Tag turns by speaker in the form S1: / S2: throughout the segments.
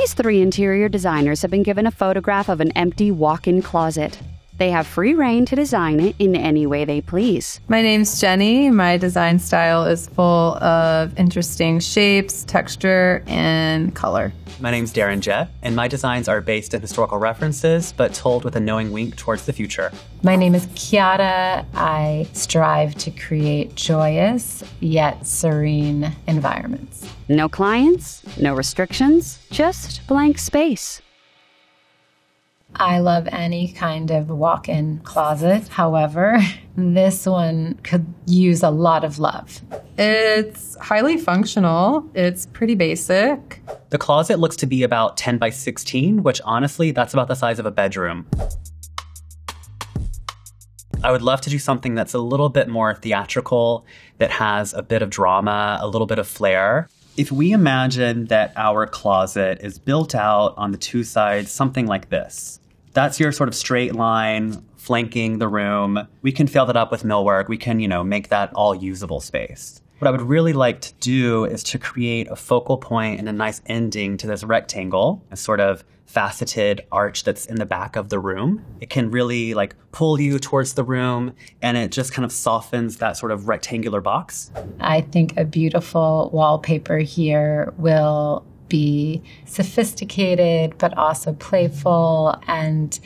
S1: These three interior designers have been given a photograph of an empty walk-in closet. They have free reign to design it in any way they please.
S2: My name's Jenny. My design style is full of interesting shapes, texture, and color.
S3: My name's Darren Jett, and my designs are based in historical references, but told with a knowing wink towards the future.
S4: My name is Chiara. I strive to create joyous yet serene environments.
S1: No clients, no restrictions, just blank space.
S4: I love any kind of walk-in closet. However, this one could use a lot of love.
S2: It's highly functional. It's pretty basic.
S3: The closet looks to be about 10 by 16, which honestly, that's about the size of a bedroom. I would love to do something that's a little bit more theatrical, that has a bit of drama, a little bit of flair. If we imagine that our closet is built out on the two sides, something like this. That's your sort of straight line flanking the room. We can fill that up with millwork. We can, make that all usable space. What I would really like to do is to create a focal point and a nice ending to this rectangle, a sort of faceted arch that's in the back of the room. It can really pull you towards the room, and it just kind of softens that sort of rectangular box.
S4: I think a beautiful wallpaper here will be sophisticated, but also playful, and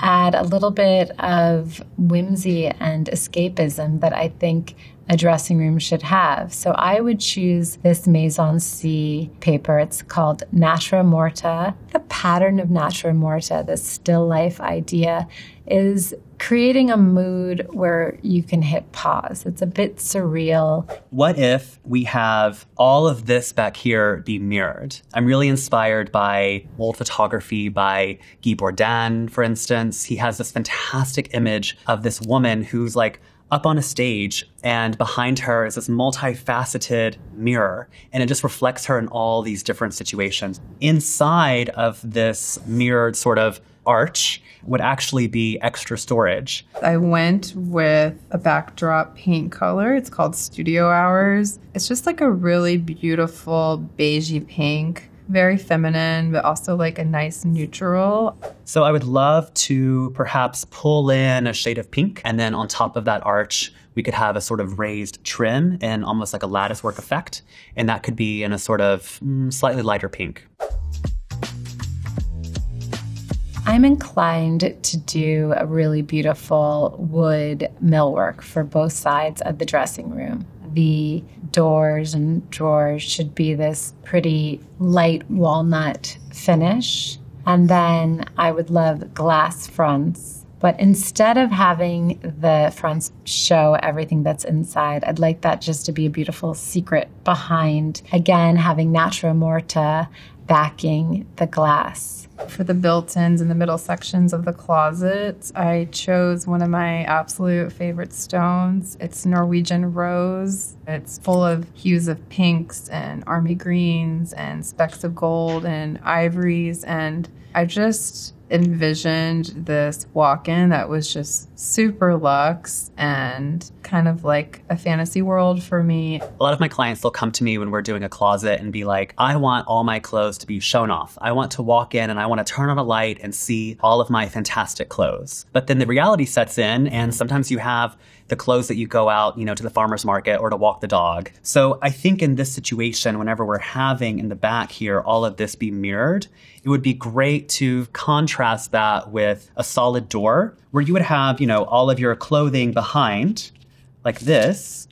S4: add a little bit of whimsy and escapism that I think a dressing room should have. So I would choose this Maison-C paper. It's called Natura Morta. The pattern of Natura Morta, this still life idea, is creating a mood where you can hit pause. It's a bit surreal.
S3: What if we have all of this back here be mirrored? I'm really inspired by old photography by Guy Bourdin, for instance. He has this fantastic image of this woman who's up on a stage, and behind her is this multifaceted mirror, and it just reflects her in all these different situations. Inside of this mirrored sort of arch would actually be extra storage.
S2: I went with a backdrop paint color. It's called Studio Hours. It's just a really beautiful beigey pink. Very feminine, but also a nice neutral.
S3: So I would love to perhaps pull in a shade of pink, and then on top of that arch, we could have a sort of raised trim and almost like a lattice work effect. And that could be in a sort of slightly lighter pink.
S4: I'm inclined to do a really beautiful wood millwork for both sides of the dressing room. The doors and drawers should be this pretty light walnut finish. And then I would love glass fronts. But instead of having the fronts show everything that's inside, I'd like that just to be a beautiful secret behind, again, having Natura Morta backing the glass.
S2: For the built-ins in the middle sections of the closet, I chose one of my absolute favorite stones. It's Norwegian rose. It's full of hues of pinks and army greens and specks of gold and ivories. And I just envisioned this walk-in that was just super luxe and kind of like a fantasy world for me.
S3: A lot of my clients, they'll come to me when we're doing a closet and be like, I want all my clothes to be shown off. I want to walk in and I want to turn on a light and see all of my fantastic clothes. But then the reality sets in, and sometimes you have the clothes that you go out, to the farmer's market or to walk the dog. So I think in this situation, whenever we're having in the back here all of this be mirrored, it would be great to contrast that with a solid door where you would have, all of your clothing behind like this,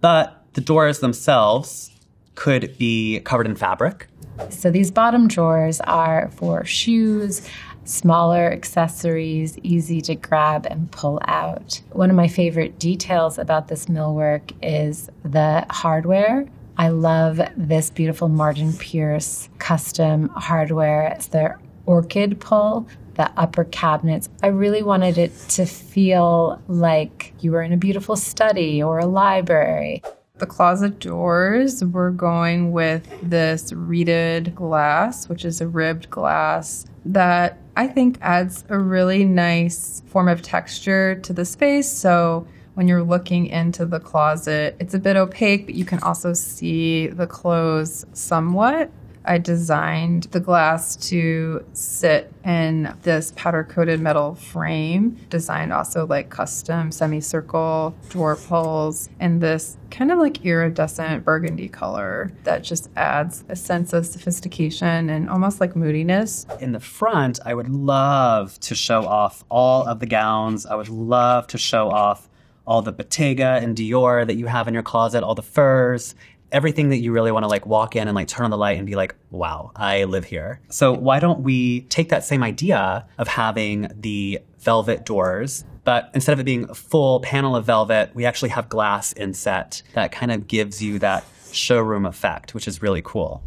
S3: but the doors themselves could be covered in fabric.
S4: So these bottom drawers are for shoes, smaller accessories, easy to grab and pull out. One of my favorite details about this millwork is the hardware. I love this beautiful Martin Pierce custom hardware. It's their orchid pull, the upper cabinets. I really wanted it to feel like you were in a beautiful study or a library.
S2: The closet doors, we're going with this reeded glass, which is a ribbed glass that I think adds a really nice form of texture to the space. So when you're looking into the closet, it's a bit opaque, but you can also see the clothes somewhat. I designed the glass to sit in this powder-coated metal frame, designed also like custom semicircle drawer pulls, and this kind of like iridescent burgundy color that just adds a sense of sophistication and almost like moodiness.
S3: In the front, I would love to show off all of the gowns. I would love to show off all the Bottega and Dior that you have in your closet, all the furs, everything that you really want to like walk in and like turn on the light and be like, wow, I live here. So why don't we take that same idea of having the velvet doors, but instead of it being a full panel of velvet, we actually have glass inset that kind of gives you that showroom effect, which is really cool.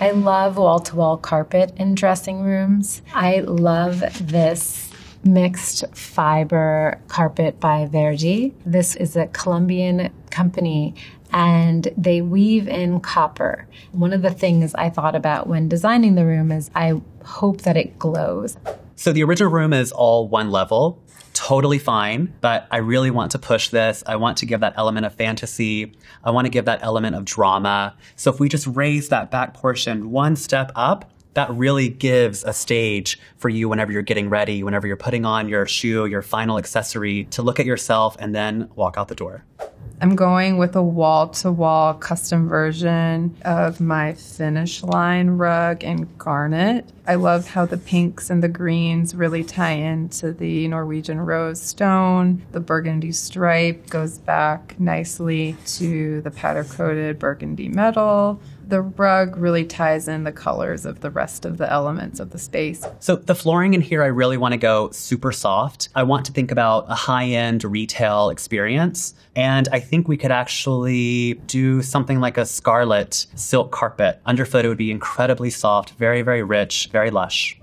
S4: I love wall-to-wall carpet in dressing rooms. I love this mixed fiber carpet by Verdi. This is a Colombian company, and they weave in copper. One of the things I thought about when designing the room is I hope that it glows.
S3: So the original room is all one level, totally fine, but I really want to push this. I want to give that element of fantasy. I want to give that element of drama. So if we just raise that back portion one step up, that really gives a stage for you whenever you're getting ready, whenever you're putting on your shoe, your final accessory, to look at yourself and then walk out the door.
S2: I'm going with a wall-to-wall custom version of my Finish Line rug in garnet. I love how the pinks and the greens really tie into the Norwegian rose stone. The burgundy stripe goes back nicely to the powder-coated burgundy metal. The rug really ties in the colors of the rest of the elements of the space.
S3: So the flooring in here, I really want to go super soft. I want to think about a high-end retail experience. And I think we could actually do something like a scarlet silk carpet. Underfoot, it would be incredibly soft, very, very rich, very lush.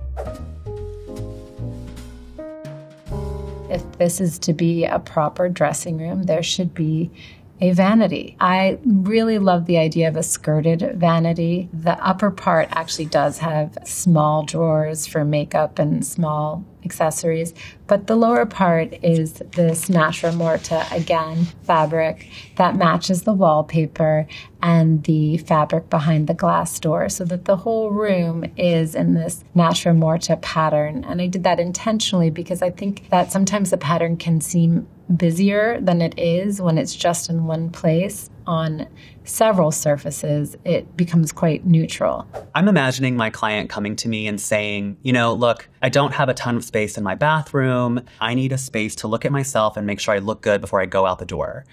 S4: If this is to be a proper dressing room, there should be a vanity. I really love the idea of a skirted vanity. The upper part actually does have small drawers for makeup and small accessories, but the lower part is this naturemorta, again, fabric that matches the wallpaper and the fabric behind the glass door, so that the whole room is in this naturemorta pattern. And I did that intentionally because I think that sometimes the pattern can seem busier than it is when it's just in one place. On several surfaces, it becomes quite neutral.
S3: I'm imagining my client coming to me and saying, you know, look, I don't have a ton of space in my bathroom. I need a space to look at myself and make sure I look good before I go out the door.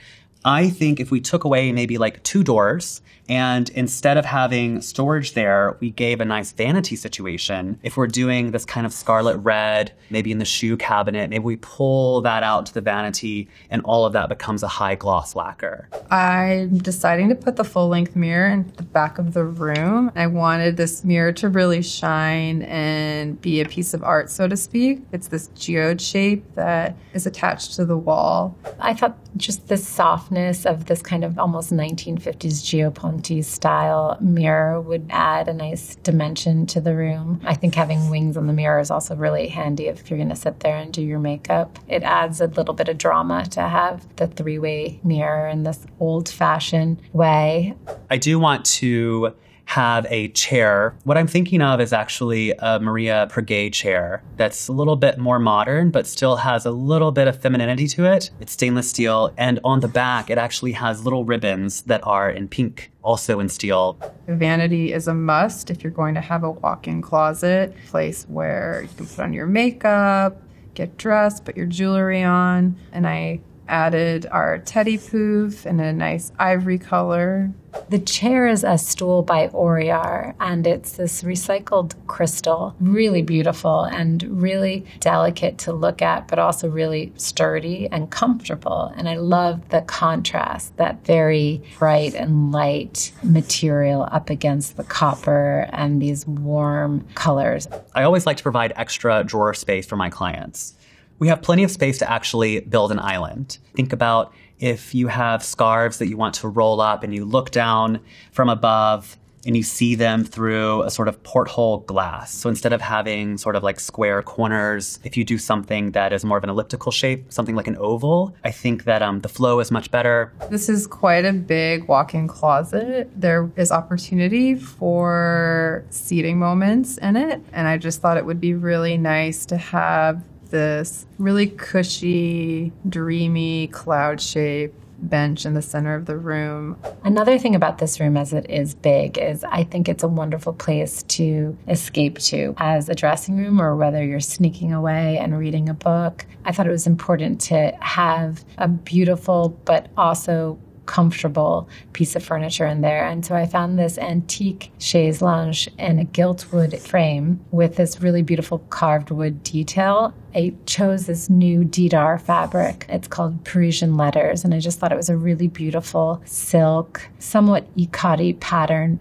S3: I think if we took away maybe like 2 doors and instead of having storage there, we gave a nice vanity situation. If we're doing this kind of scarlet red, maybe in the shoe cabinet, maybe we pull that out to the vanity and all of that becomes a high gloss lacquer.
S2: I'm deciding to put the full-length mirror in the back of the room. I wanted this mirror to really shine and be a piece of art, so to speak. It's this geode shape that is attached to the wall.
S4: I thought just the softness of this kind of almost 1950s Geoponte style mirror would add a nice dimension to the room. I think having wings on the mirror is also really handy if you're going to sit there and do your makeup. It adds a little bit of drama to have the 3-way mirror in this old-fashioned way.
S3: I do want to have a chair. What I'm thinking of is actually a Maria Pregay chair that's a little bit more modern, but still has a little bit of femininity to it. It's stainless steel, and on the back, it actually has little ribbons that are in pink, also in steel.
S2: Vanity is a must if you're going to have a walk-in closet, place where you can put on your makeup, get dressed, put your jewelry on, and I added our teddy poof in a nice ivory color.
S4: The chair is a stool by Oriar, and it's this recycled crystal, really beautiful and really delicate to look at, but also really sturdy and comfortable. And I love the contrast, that very bright and light material up against the copper and these warm colors.
S3: I always like to provide extra drawer space for my clients. We have plenty of space to actually build an island. Think about if you have scarves that you want to roll up and you look down from above and you see them through a sort of porthole glass. So instead of having sort of like square corners, if you do something that is more of an elliptical shape, something like an oval, I think that the flow is much better.
S2: This is quite a big walk-in closet. There is opportunity for seating moments in it, and I just thought it would be really nice to have this really cushy, dreamy, cloud-shaped bench in the center of the room.
S4: Another thing about this room, as it is big, is I think it's a wonderful place to escape to as a dressing room, or whether you're sneaking away and reading a book. I thought it was important to have a beautiful but also comfortable piece of furniture in there. And so I found this antique chaise lounge in a gilt wood frame with this really beautiful carved wood detail. I chose this new Deedar fabric. It's called Parisian Letters, and I just thought it was a really beautiful silk, somewhat ikari pattern.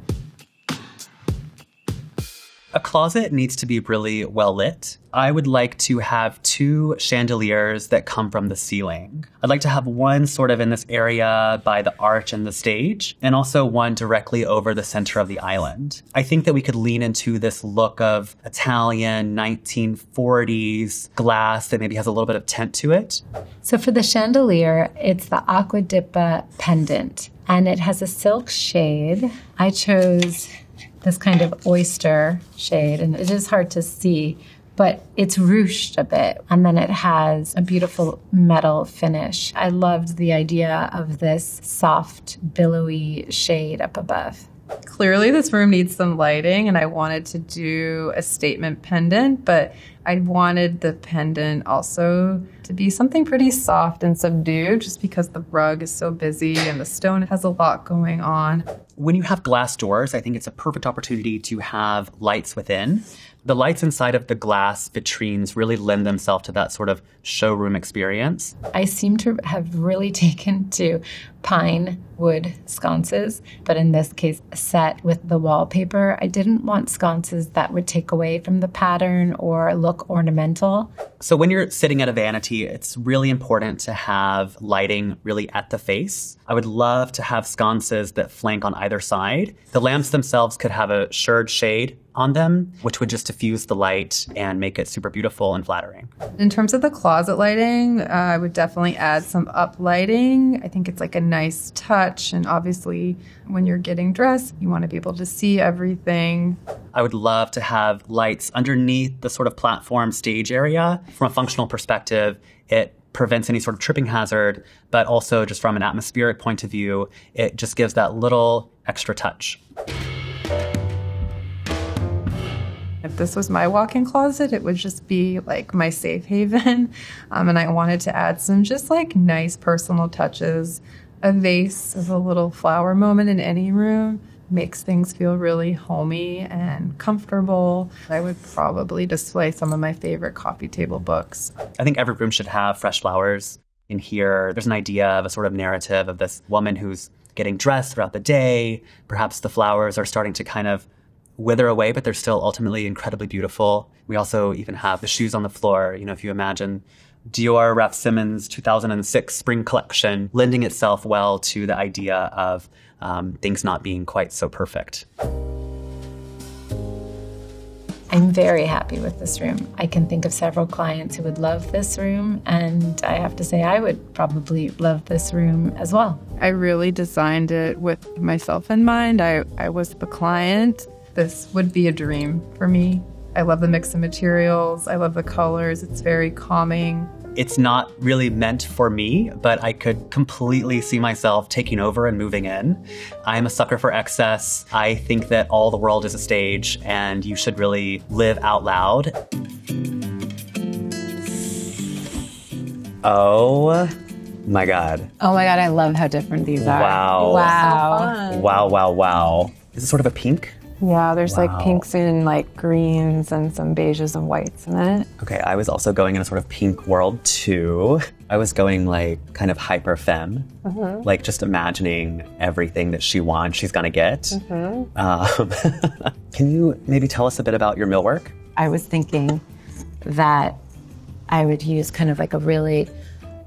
S3: A closet needs to be really well lit. I would like to have 2 chandeliers that come from the ceiling. I'd like to have one sort of in this area by the arch and the stage, and also one directly over the center of the island. I think that we could lean into this look of Italian 1940s glass that maybe has a little bit of tint to it.
S4: So for the chandelier, it's the Acqua Dippa pendant, and it has a silk shade. I chose this kind of oyster shade, and it is hard to see, but it's ruched a bit, and then it has a beautiful metal finish. I loved the idea of this soft, billowy shade up above.
S2: Clearly, this room needs some lighting, and I wanted to do a statement pendant, but I wanted the pendant also to be something pretty soft and subdued, just because the rug is so busy and the stone has a lot going on.
S3: When you have glass doors, I think it's a perfect opportunity to have lights within. The lights inside of the glass vitrines really lend themselves to that sort of showroom experience.
S4: I seem to have really taken to pine wood sconces, but in this case, set with the wallpaper. I didn't want sconces that would take away from the pattern or look ornamental.
S3: So when you're sitting at a vanity, it's really important to have lighting really at the face. I would love to have sconces that flank on either side. The lamps themselves could have a shirred shade on them, which would just diffuse the light and make it super beautiful and flattering.
S2: In terms of the closet lighting, I would definitely add some up lighting. I think it's like a nice touch, and obviously when you're getting dressed, you want to be able to see everything.
S3: I would love to have lights underneath the sort of platform stage area. From a functional perspective, it prevents any sort of tripping hazard, but also just from an atmospheric point of view, it just gives that little extra touch.
S2: If this was my walk-in closet, it would just be like my safe haven. And I wanted to add some just like nice personal touches. A vase is a little flower moment in any room. Makes things feel really homey and comfortable. I would probably display some of my favorite coffee table books.
S3: I think every room should have fresh flowers. In here, there's an idea of a sort of narrative of this woman who's getting dressed throughout the day. Perhaps the flowers are starting to kind of wither away, but they're still ultimately incredibly beautiful. We also even have the shoes on the floor. You know, if you imagine Dior Raf Simons 2006 spring collection lending itself well to the idea of things not being quite so perfect.
S4: I'm very happy with this room. I can think of several clients who would love this room, and I have to say I would probably love this room as well.
S2: I really designed it with myself in mind. I was the client. This would be a dream for me. I love the mix of materials. I love the colors. It's very calming.
S3: It's not really meant for me, but I could completely see myself taking over and moving in. I'm a sucker for excess. I think that all the world is a stage, and you should really live out loud. Oh my God.
S5: Oh my God, I love how different these are.
S3: Wow.
S5: Wow.
S3: Wow, wow, wow. Is it sort of a pink?
S5: Yeah, there's like pinks and like greens and some beiges and whites in it.
S3: Okay, I was also going in a sort of pink world too. I was going like kind of hyper femme, like just imagining everything that she wants, she's gonna get. Can you maybe tell us a bit about your millwork?
S4: I was thinking that I would use kind of like a really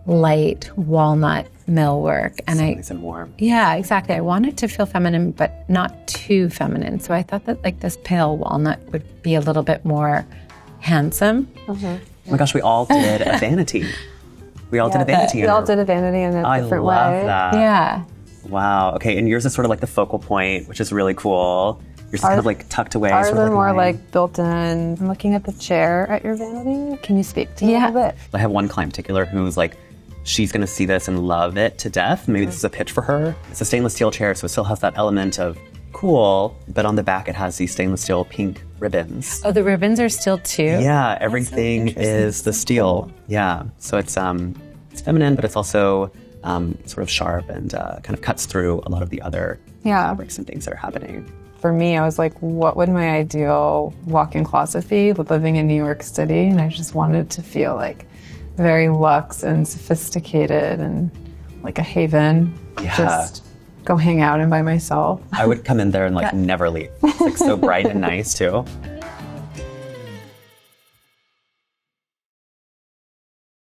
S4: light walnut millwork. And
S3: Nice and warm.
S4: Yeah, exactly. I wanted to feel feminine, but not too feminine. So I thought that like this pale walnut would be a little bit more handsome.
S3: Oh my gosh, we all did a vanity. We all did a vanity.
S5: We all did a vanity in a different way.
S3: I love that.
S4: Yeah.
S3: Wow. Okay, and yours is sort of like the focal point, which is really cool. Yours is kind of like tucked away.
S5: Ours
S3: sort
S5: are
S3: of
S5: more
S3: line.
S5: like built in. I'm looking at the chair at your vanity. Can you speak to me a little bit?
S3: I have one client in particular who's like, she's going to see this and love it to death. Maybe this is a pitch for her. It's a stainless steel chair, so it still has that element of cool, but on the back it has these stainless steel pink ribbons.
S4: Oh, the ribbons are still too?
S3: Yeah, everything is the steel. Yeah, so it's feminine, but it's also sort of sharp and kind of cuts through a lot of the other fabrics and things that are happening.
S5: For me, I was like, what would my ideal walk-in closet be living in New York City? And I just wanted to feel like very luxe and sophisticated and like a haven.
S3: Yeah.
S5: Just go hang out in by myself.
S3: I would come in there and like never leave. It's like so bright and nice too.